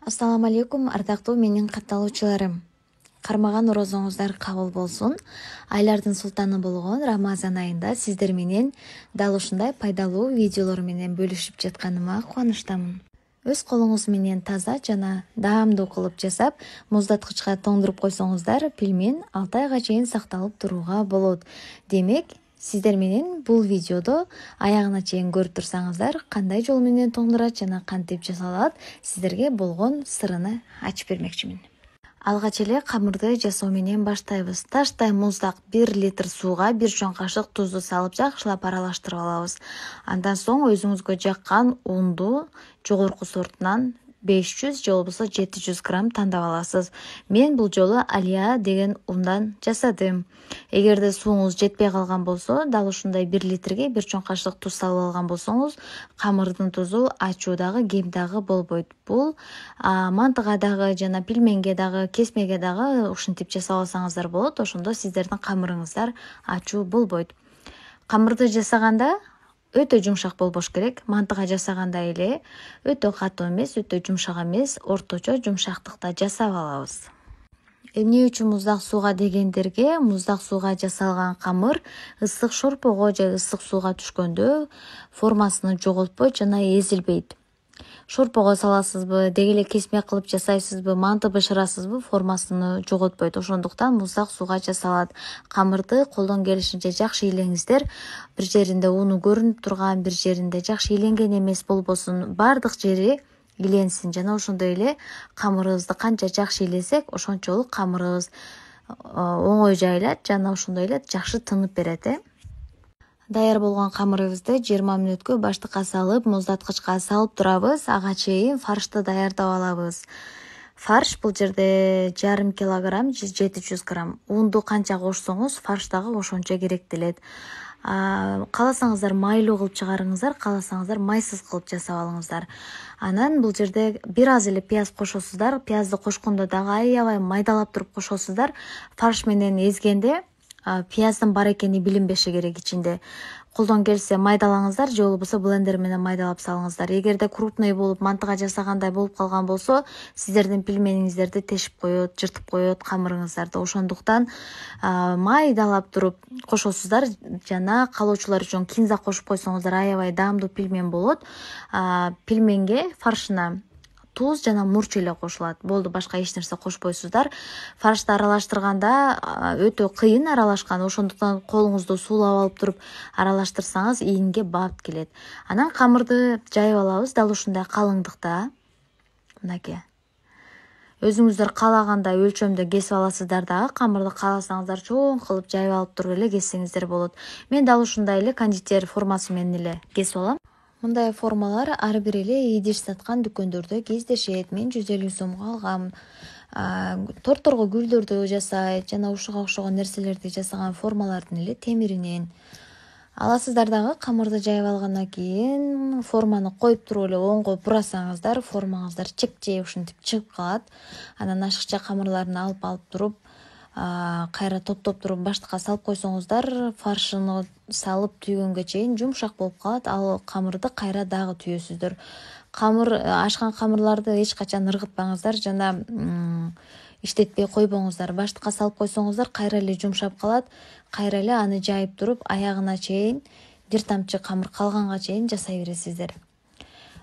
Ассаламу алейкум, ардактуу менин катталуучуларым. Кармаган орозоңуздар кабыл болсун. Айлардын султаны болгон Рамазан айында сиздер менен дал ушундай пайдалуу видеолор менен бөлүшүп жатканыма кубанычтамын. Өз колуңуз менен таза жана даамдуу кылып жасап, муздаткычка тоңдуруп койсоңуздар, пилмен 6 айга чейин сакталып турууга болот. Демек, сиздер менен бул видеодо аягына чейин көрүп турсаңыздар, кандай жол менен тоңдурат жана кантип жасалат, сиздерге болгон сырын ачып бермекчимин. Алгач эле камырды жасоо менен баштайбыз. Таштай муздак 1 литр сууга 1 чоң кашык тузду салып жакшылап аралаштырып алабыз. Андан соң өзүңүзгө жаккан унду жогорку сортунан 500 же болбосо 700 грамм тандап аласыз. Мен бул жолу Алия деген ундан жасадым. Эгерде сууңуз жетпей калган болсо, дал ушундай 1 литрге 1 чоң кашык туз салып алган болсоңуз, камырдын тузу ачуу дагы, кем дагы болбойт. Бул мантыга дагы жана пилменге дагы, кесмеге дагы ушинтип жасап алсаңыздар болот. Ошондо сиздердин камырыңыздар ачуу болбойт. Камырды жасаганда өтө жумшак болбош керек. Мантыга жасаганда эле өтө катуу эмес, өтө жумшак эмес, орточо жумшактыкта жасап алабыз. Эмне үчүн муздак сууга дегендерге, муздак сууга жасалган камыр ысык шорпого же ысык сууга түшкөндө формасыны жоготпойт жана эзилбейт. Шорпого саласызбы, деги эле кесме кылып жасайсызбы, манты бышырасызбы, формасыны жоготпойт. Ошондуктан муздак сууга жасалат. Камырды колдон келишинче жакшы илеңиздер. Бир жеринде уну көрүнүп турган, бир жеринде жакшы иленген эмес болбосун, бардык жери иленсин. Жана ошондой эле камырыбызды канча жакшы илесек, ошончолук камырыбыз оңой жайылат жана ошондой эле жакшы тынып берет. Даяр болгон камырыбызды 20 мүнөткө баштыкка салып, муздаткычка салып турабыз. Ага чейин фаршты даярдап алабыз. Фарш бул жерде 1,5 килограмм, 700 грамм. Унду канча кошсоңуз, фарш дагы ошончо керектелет. Кааласаңыздар майлуу кылып чыгарыңыздар, кааласаңыздар майсыз кылып жасап алыңыздар. Анан бул жерде бир аз эле пияз кошосуздар. Пиязды кошкондо дагы аябай майдалап туруп кошосуздар. Фарш менен эзгенде пияздын бар экени билинбеши керек ичинде. Колдон келсе майдалаңыздар, же болбосо блендер менен майдалап салыңыздар. Эгерде крупный болуп мантыга жасагандай болуп калган болсо, сиздердин пилмениңиздерди тешип коет, жыртып коет камырыңыздарды. Ошондуктан майдалап туруп кошосуздар жана калоочулар үчүн кинза кошуп койсоңуздар аябай даамдуу пилмен болот. Пилменге фаршына туз жана мурч эле кошулат. Болду, башка эч нерсе кошпойсуздар. Фаршты аралаштырганда өтө кыйын аралашкан, ошондуктан колуңузду суулап алып туруп аралаштырсаңыз ийинге бат келет. Анан камырды жайып алабыз, дал ушундай калыңдыкта. Мынакей. Өзүңүздөр каалагандай өлчөмдө кесип аласыздар дагы, камырды кааласаңыздар чоң кылып жайып алып туруп эле кессеңиздер болот. Мен дал ушундай эле кондитер формасы менен эле кесип алам. Мындай формалар ар бир эле идиш саткан дүкөндөрдө кездешет. Мен 150 сомго алгам. Торторго гүлдөрдү жасайт жана ушуга окшогон нерселерди жасаган формалардын эле темиринен аласыздар дагы. Камырды жайып алгандан кийин форманы коюп туруп эле оңго бурасаңыздар, формаңыздар чекче ушинтип чыгып калат. Анан ашыкча камырларын алып туруп, кайра топтоп туруп баштыкка салып койсоңуздар, фаршыны салып түйгөнгө чейин жумшак болуп калат. Ал камырды кайра дагы түйөсүздөр. Ашкан камырларды эч качан ыргытпаңыздар жана иштетпей койбоңуздар. Баштыкка салып койсоңуздар, кайра эле жумшап калат. Кайра эле аны жайып туруп, аягына чейин, бир тамчы камыр калганга чейин жасай бересиздер.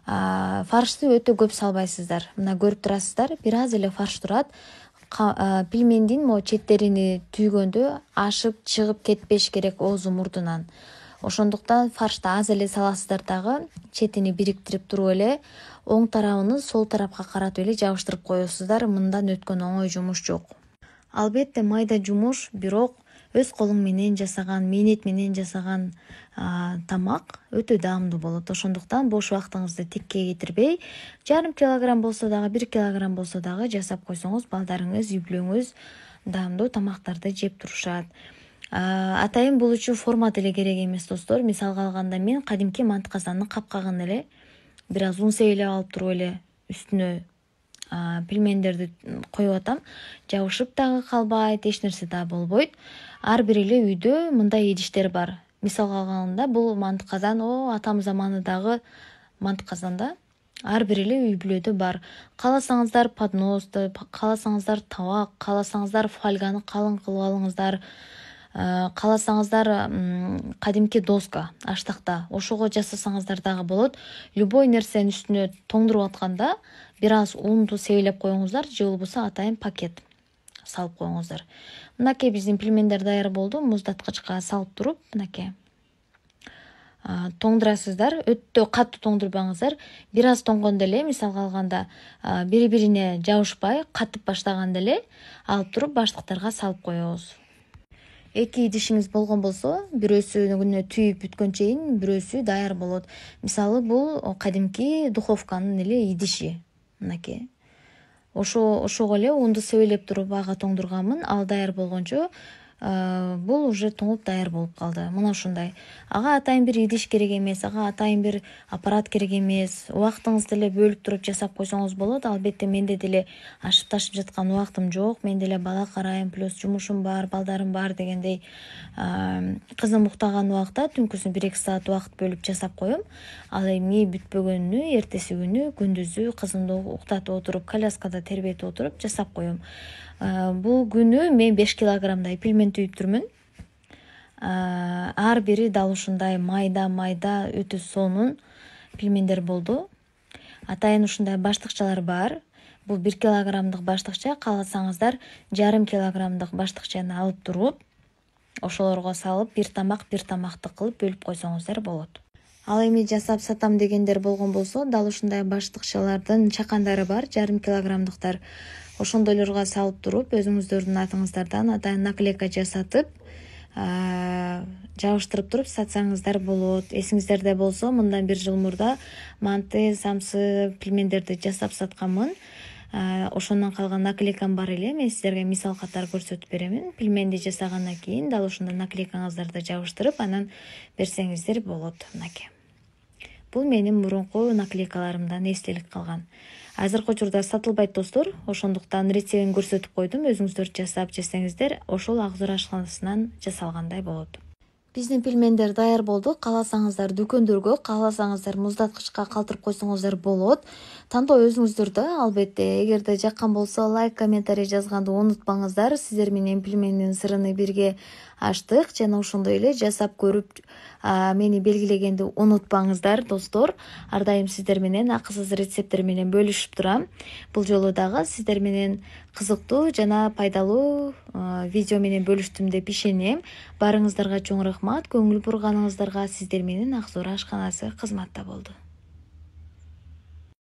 Фаршты өтө көп салбайсыздар. Мына көрүп турасыздар, бир аз эле фарш турат. Пилмендин четтерини түйгөндө ашып чыгып кетпеш керек оозу мурдунан. Ошондуктан фаршты аз эле саласыздар дагы, четини бириктирип туруп эле оң тарабын сол тарапка каратып эле жабыштырып коесуздар. Мындан өткөн оңой жумуш жок. Албетте майда жумуш, бирок өз колуң менен жасаган, мээнет менен жасаган тамак өтө даамдуу болот. Ошондуктан бош убактыңызды тикке кетирбей, 1,5 килограмм болсо дагы, 1 килограмм болсо дагы жасап койсоңуз, балдарыңыз, үй бүлөңүз даамдуу тамактарды жеп турушат. Атайын бул үчүн форма деле керек эмес, достор. Мисалга алганда, мен кадимки мант казандын капкагын эле бир аз ун сейилеп алып туруп эле үстүнө пилмендерди коюп атам. Жабышып дагы калбайт, эч нерсе да болбойт. Ар бир эле үйдө мындай идиштер бар. Мисалга алганда, бул мант казан атам заманындагы мант казанда ар бир эле үй бүлөдө бар. Кааласаңыздар подносту, кааласаңыздар табак, кааласаңыздар фольганы калың кылып алыңыздар. Кааласаңыздар кадимки доска аштакта ошого жасасаңыздар дагы болот. Любой нерсенин үстүнө тоңдуруп атканда бир аз унду себелеп коюңуздар же болбосо атайын пакет салып коюңуздар. Мынакей биздин пельмендер даяр болду. Муздаткычка салып туруп, мынакей тоңдурасыздар. Өтө катуу тоңдурбаңыздар. Бир аз тоңгондо эле, мисалга алганда, бири-бирине жабышпай, катып баштаганда эле алып туруп баштыктарга салып коебуз. Эки идишиңиз болгон болсо, бирөөсүнө түйүп бүткөн чейин бирөөсү даяр болот. Мисалы, бул кадимки духовканын эле идиши. Мынакей. Ошого эле унду себелеп туруп ага тоңдурганмын. Ал даяр болгончо бул уже тоңуп даяр болуп калды. Мына ушундай. Ага атайын бир идиш керек эмес, ага атайын бир аппарат керек эмес. Убактыңызды эле бөлүп туруп жасап койсоңуз болот. Албетте менде деле ашып ташып жаткан убактым жок. Мен деле бала карайм, плюс жумушум бар, балдарым бар дегендей. Кызым уктаган убакта түнкүсүн 1-2 саат убакыт бөлүп жасап коем. Ал эми бүтпөгөнү эртеси күнү күндүзү кызымды уктатып отуруп, коляскада тербетип отуруп жасап коем. Бул күнү мен 5 килограммдай пельмен түйүп жүрмүн. Ар бири дал ушундай майда өтө сонун пельмендер болду. Атайын ушундай баштыкчалар бар. Бул 1 килограммдык баштыкча, кааласаңыздар 1,5 килограммдык баштыкчаны алып туруп, ошолорго салып бир тамакты кылып бөлүп койсоңуздар болот. Ал эми жасап сатам дегендер болгон болсо, дал ушундай баштыкчалардын чакандары бар, 1,5 килограммдыктар. Ошондойлорго салып туруп, өзүңүздөрдүн атыңыздардан атайын наклейка жасатып, жабыштырып туруп сатсаңыздар болот. Эсиңиздерде болсо, мындан 1 жыл мурда манты, самсы, пельмендерди жасап сатканмын. Ошондон калган наклейкам бар эле. Мен сиздерге мисал катары көрсөтүп беремин. Пельменди жасагандан кийин дал ошондой наклейкаңыздарды жабыштырып, анан берсеңиздер болот. Мынакей. Бул менин мурунку наклейкаларымдан эстелик калган. Азыркы учурда сатылбайт достор, ошондуктан рецептин көрсөтүп койдум. Өзүңүздөр жасап жесеңиздер, ошол Ак Зор ашканасынан жасалгандай болот. Биздин пельмендер даяр болду. Кааласаңыздар дүкөндөргө, кааласаңыздар муздаткычка калтырып койсоңуздар болот. Тандоо өзүңүздөрдө. Албетте, эгерде жаккан болсо, лайк, комментарий жазганды унутпаңыздар. Сиздер менен пельмендин сырын бирге аштык. Жана ошондой эле жасап көрүп, мени белгилегенди унутпаңыздар, достор. Ар дайым сиздер менен акысыз рецепттер менен бөлүшүп турам. Бул жолу дагы сиздер менен кызыктуу жана пайдалуу видео менен бөлүштүм деп ишенем. Барыңыздарга чоң рахмат. Көңүл бурганыңыздарга сиздер менен Ак Зор ашканасы кызматта болду.